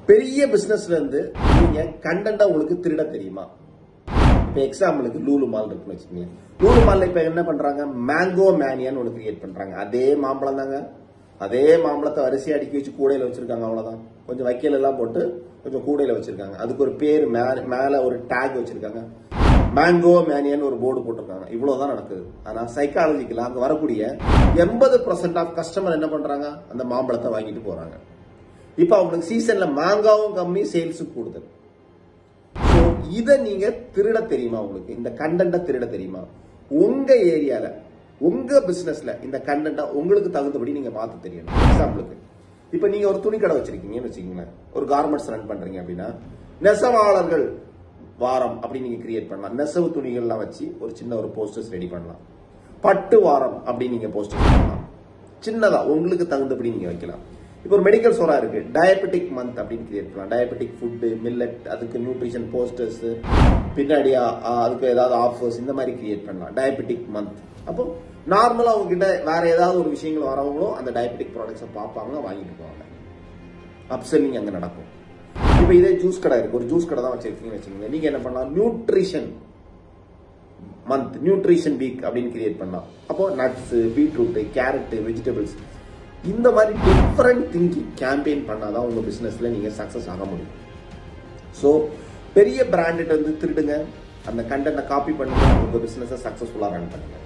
பெரிய பிசினஸ்ல இருந்து நீங்க கண்டென்ட்டா உங்களுக்கு திருட தெரியுமா? இப்ப எக்ஸாம்பிளுக்கு லூலு மால் இருக்குன்னு வச்சுக்கோங்க. லூலு மால்ல இப்ப என்ன பண்றாங்க? மேங்கோ மேனியான்னு ஒன்று கிரியேட் பண்றாங்க. அதே மாம்பழம் தாங்க, அதே மாம்பழத்தை வரிசையை அடுக்கி வச்சு கூடையில வச்சிருக்காங்க. அவ்வளவுதான், கொஞ்சம் வைக்கல் எல்லாம் போட்டு கொஞ்சம் கூடையில வச்சிருக்காங்க. அதுக்கு ஒரு பேர் மேல ஒரு டேக் வச்சிருக்காங்க, மேங்கோ மேனியான்னு ஒரு போர்டு போட்டிருக்காங்க. இவ்வளவுதான் நடக்குது. ஆனா சைக்காலஜிக்கலா அங்க வரக்கூடிய 80% ஆஃப் கஸ்டமர் என்ன பண்றாங்க? அந்த மாம்பழத்தை வாங்கிட்டு போறாங்க. இப்ப அவங்களுக்கு சீசன்ல மாங்காவும் கம்மி, சேல்ஸும் கூடுதல். இதை நீங்க திருட தெரியுமா? உங்களுக்கு இந்த கண்டென்ட்டை திருட தெரியுமா? உங்க ஏரியால உங்க பிசினஸ்ல இந்த கண்டென்ட்டை உங்களுக்கு தகுந்தபடி நீங்க மாத்த தெரியணும். எக்ஸாம்பிளுக்கு இப்ப நீங்க ஒரு துணி கடை வச்சிருக்கீங்கன்னு வச்சுக்கீங்களேன், ஒரு கார்மெண்ட்ஸ் ரன் பண்றீங்க அப்படின்னா நெசவாளர்கள் வாரம் அப்படி நீங்க கிரியேட் பண்ணலாம். நெசவு துணிகள்லாம் வச்சு ஒரு சின்ன ஒரு போஸ்டர்ஸ் ரெடி பண்ணலாம். பட்டு வாரம் அப்படி நீங்க போஸ்டர்ஸ் பண்ணலாம். சின்னதா உங்களுக்கு தகுந்தபடி நீங்க வைக்கலாம். இப்போ ஒரு மெடிக்கல் ஸ்டோரா இருக்கு, டயபெட்டிக் மந்த் அப்படின்னு கிரியேட் பண்ணலாம். டயபெட்டிக் ஃபுட்டு, மில்லட், அதுக்கு நியூட்ரிஷன் போஸ்டர்ஸ், பின்னாடி அதுக்கு ஏதாவது ஆஃபர்ஸ், இந்த மாதிரி கிரியேட் பண்ணலாம். Diabetic month. அப்போ நார்மலா அவங்க கிட்ட வேற ஏதாவது ஒரு விஷயங்கள் வரவங்களும் அந்த டயபெட்டிக் ப்ராடக்ட்ஸை பார்ப்பாங்க, வாங்கிட்டு போவாங்க. அப்செல்லிங் அங்க நடக்கும். இப்போ இதே ஜூஸ் கடை இருக்கு, ஒரு ஜூஸ் கடை தான் வச்சிருக்கீங்கன்னு வச்சுக்கோங்க. நீங்க என்ன பண்ணலாம்? நியூட்ரிஷன் மந்த், நியூட்ரிஷன் வீக் அப்படின்னு கிரியேட் பண்ணலாம். அப்போ நட்ஸ், பீட்ரூட், கேரட், வெஜிடபிள்ஸ், இந்த மாதிரி டிஃபரெண்ட் திங்கிங் கேம்பெயின் பண்ணாதான் உங்க பிசினஸ்ல நீங்க சக்சஸ் ஆக முடியும். ஸோ பெரிய பிராண்ட் வந்து திருடுங்க, அந்த கண்டென்ட்டை காப்பி பண்ணுங்க, உங்க பிசினஸை சக்சஸ்ஃபுல்லா ரன் பண்ணுங்க.